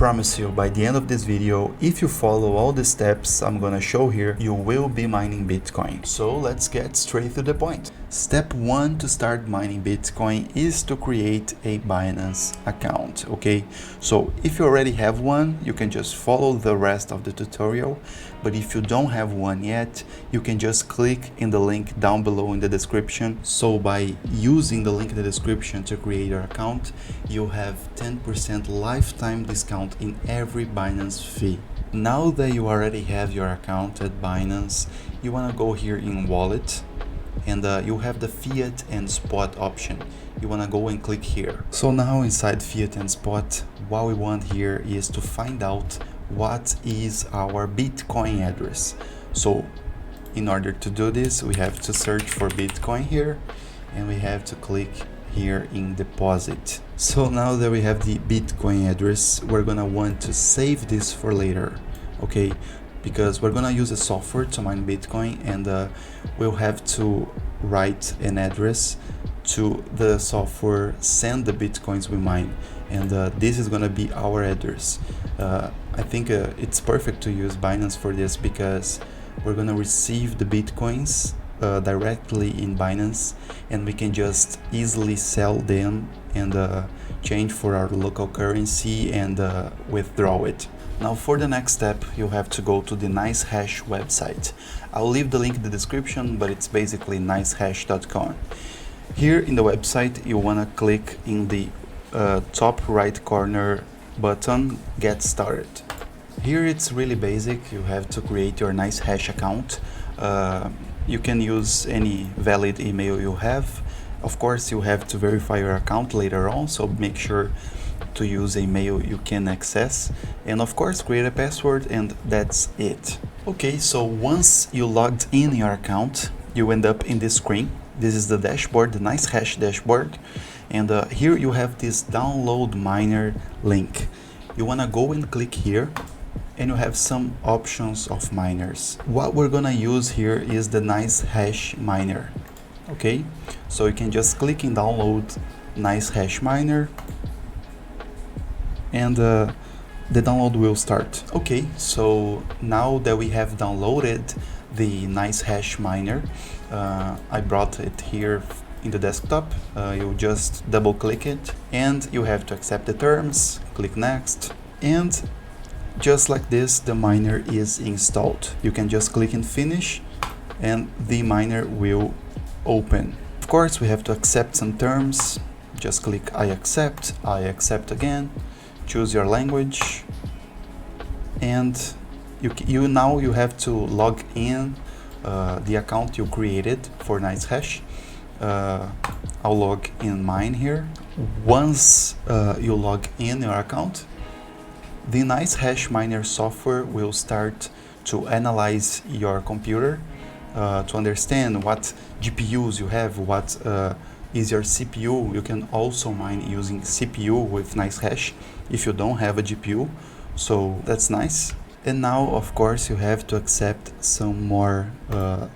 promise you, by the end of this video, if you follow all the steps I'm gonna show here, you will be mining Bitcoin. So let's get straight to the point. Step 1 to start mining Bitcoin is to create a Binance account, okay? So if you already have one, you can just follow the rest of the tutorial. But if you don't have one yet, you can just click in the link down below in the description. So by using the link in the description to create your account, you have 10% lifetime discount in every Binance fee. Now that you already have your account at Binance, you want to go here in wallet, and you have the fiat and spot option. You want to go and click here. So now inside fiat and spot, what we want here is to find out what is our Bitcoin address. So in order to do this, we have to search for Bitcoin here, and we have to click here in deposit. So now that we have the Bitcoin address, we're gonna want to save this for later, okay? Because we're gonna use a software to mine Bitcoin, and we'll have to write an address to the software, send the Bitcoins we mine, and this is gonna be our address. I think it's perfect to use Binance for this, because we're gonna receive the Bitcoins directly in Binance, and we can just easily sell them and change for our local currency and withdraw it. Now for the next step, you have to go to the NiceHash website. I'll leave the link in the description, but it's basically nicehash.com. Here in the website, you want to click in the top right corner button, get started. Here it's really basic. You have to create your NiceHash account. You can use any valid email you have. Of course, you have to verify your account later on, so make sure to use a mail you can access, and of course create a password, and that's it. Okay, so once you logged in your account, you end up in this screen. This is the dashboard, the NiceHash dashboard, and here you have this download miner link. You want to go and click here, and you have some options of miners. What we're gonna use here is the NiceHash miner. Okay, so you can just click in download NiceHash miner, and the download will start. Okay, so now that we have downloaded the NiceHash miner, I brought it here in the desktop. You just double click it, and you have to accept the terms, click next, and just like this, the miner is installed. You can just click in finish, and the miner will open. Of course, we have to accept some terms. Just click I accept again, choose your language, and you have to log in the account you created for NiceHash. I'll log in mine here. Once you log in your account, the NiceHash miner software will start to analyze your computer to understand what GPUs you have, what is your CPU. You can also mine using CPU with NiceHash if you don't have a GPU, so that's nice. And now, of course, you have to accept some more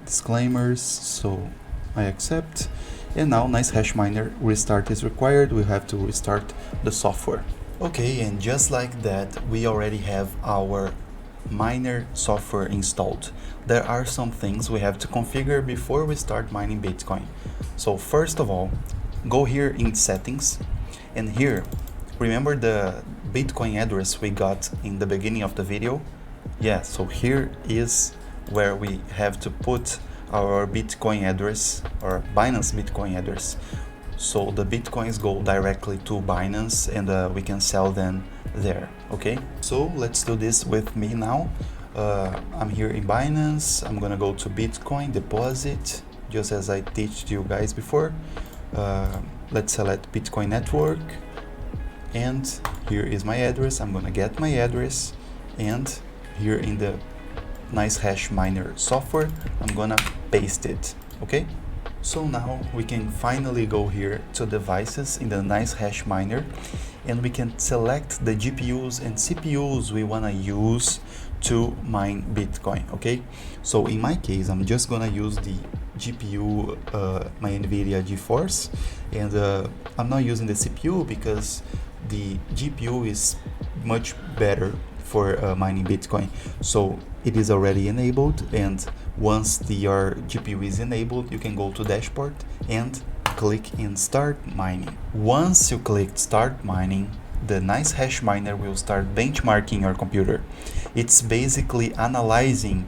disclaimers, so I accept. And now NiceHash miner restart is required. We have to restart the software. Okay, and just like that, we already have our miner software installed. There are some things we have to configure before we start mining Bitcoin. So first of all, go here in settings, and here, remember the Bitcoin address we got in the beginning of the video? Yeah, so here is where we have to put our Bitcoin address, or Binance Bitcoin address. So the Bitcoins go directly to Binance, and we can sell them there, okay? So let's do this with me now. I'm here in Binance. I'm gonna go to Bitcoin deposit, just as I teach you guys before. Let's select Bitcoin network, and here is my address. I'm gonna get my address, and here in the NiceHash miner software, I'm gonna paste it, okay? So now we can finally go here to devices in the NiceHash miner, and we can select the GPUs and CPUs we want to use to mine Bitcoin. Okay, so in my case, I'm just gonna use the GPU, my NVIDIA GeForce, and I'm not using the CPU because the GPU is much better for mining Bitcoin. So it is already enabled, and once your GPU is enabled, you can go to dashboard and click in start mining. Once you click start mining, the NiceHash miner will start benchmarking your computer. It's basically analyzing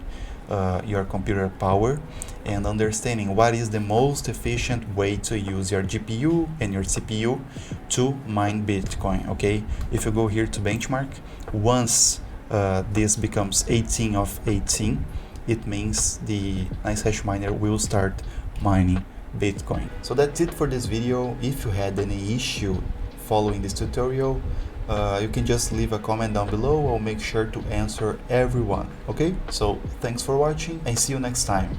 your computer power and understanding what is the most efficient way to use your GPU and your CPU to mine Bitcoin. Okay, if you go here to benchmark, once this becomes 18 of 18, it means the NiceHash miner will start mining Bitcoin. So that's it for this video. If you had any issue following this tutorial, you can just leave a comment down below. I'll make sure to answer everyone. Okay, so thanks for watching and see you next time.